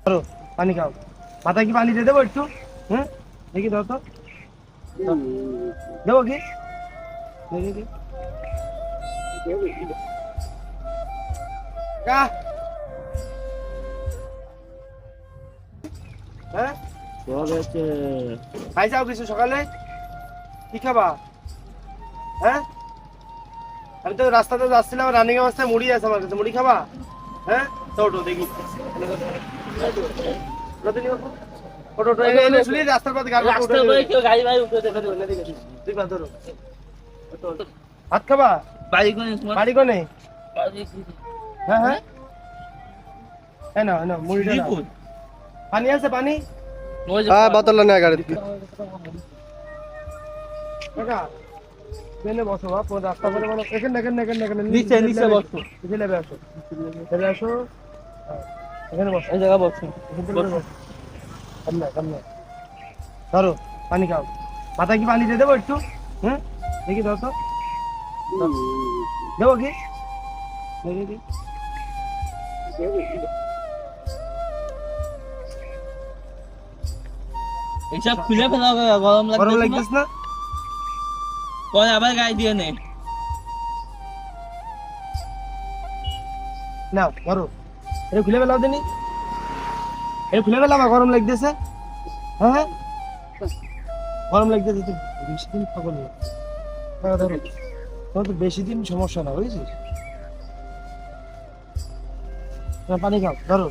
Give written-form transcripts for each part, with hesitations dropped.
ধরো পানি খাও। মাথায় কি পানি দিয়ে দেবো একটু? হ্যাঁ, দেখি দাও তো। দেবো কি? দেখি কাকা, হ্যাঁ খাই যাও কিছু সকালে? কি খাবা? হ্যাঁ, আমি তো রাস্তাতে যাচ্ছিলাম, রানিং অবস্থায় মুড়ি আছে আমার কাছে, মুড়ি খাবা? হ্যাঁ, তো ওঠো দেখি। রতনী বাবু, ওঠো ওঠো, এনে শুনি রাস্তার পথে গাড়ি উঠে দেবে। গাড়ি ভাই উঠে দেবে। তুই পা ধরো। ভাত খাবা? বাড়ি কোনে তোমার? বাড়ি কোনে? বাড়ি হ্যাঁ হ্যাঁ, এই নাও এই নাও মুড়িটা নাও। পানি আছে পানি? হ্যাঁ বোতল নেই গাড়িতে। কাকা ট্রেনে বসো, বাপ রাস্তা করে বলো। এখানে এখানে এখানে এখানে নিচে নিচে বসো। নিচে নেমে আসো, নেমে আসো। হ্যাঁ, এখানে বসো, এই জায়গা বসো। এখানে বসো। সামনে সামনে ধরো পানি খাও। মাথায় কি পানি দিয়ে দেবো একটু? হ্যাঁ, দেখি দাও তো। দেবো কি? দেখি কি? এইসব খুলে ফেলা গরম গরম লাগছে লাগতেছ না? পরে আবার গায়ে দিয়ে নে। নাও ধরো, এটা খুলে ফেলাও দিনি, এটা খুলে ফেলাম। গরম লাগতেছে। হ্যাঁ হ্যাঁ, গরম লাগতেছে তো। বেশি দিন খাবো না। হ্যাঁ ধরো, তোমার তো বেশি দিন সমস্যা না, বুঝেছিস? পানি খাও, ধরো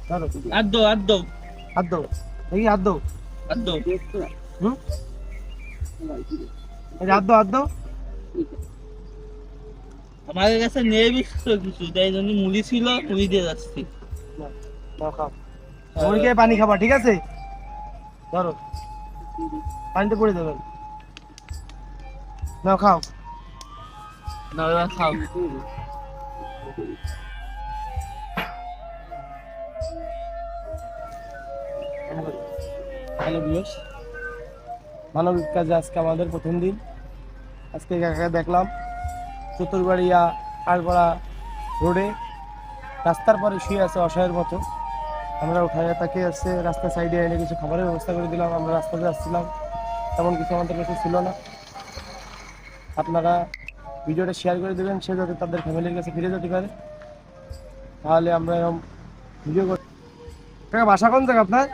ধরো। আদ্দো আদ্দো হাত দাও, দেখি হাত দাও। আদ্দো। হুম, এই যে হাত দাও হাত দাও। আমার কাছে নেই বিস্কুট কিছু, তাই জন্য মুড়ি ছিল, মুড়ি দিয়ে যাচ্ছি। নাও, নাও খাও। মুড়ি খেয়ে পানি খাবা, ঠিক আছে? ধরো, পানিতে পড়ে দেবেন। নাও খাও। না এবার খাও। হ্যালো ভিউয়ার্স, মানবিক কাজে আজকে আমাদের প্রথম দিন। আজকে কাকাকে দেখলাম চতুরবাড়িয়া আড়পাড়া রোডে রাস্তার পরে শুয়ে আছে অসহায়ের মতো। আমরা উঠাইয়া তাকে আছে রাস্তার সাইডে এনে কিছু খাবারের ব্যবস্থা করে দিলাম। আমরা রাস্তাতে আসছিলাম, তেমন কিছু আমাদের কাছে ছিল না। আপনারা ভিডিওটা শেয়ার করে দেবেন, সে যাতে তাদের ফ্যামিলির কাছে ফিরে যেতে পারে। তাহলে আমরা এরকম ভিডিও করি। কাকা বাসা কোন জায়গা আপনার?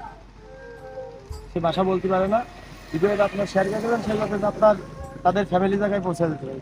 সে বাসা বলতে পারে না। ভিডিওটা আপনার শেয়ার করে দেবেন, সে যাতে আপনার তাদের ফ্যামিলি জায়গায় পৌঁছে দিতে পারে।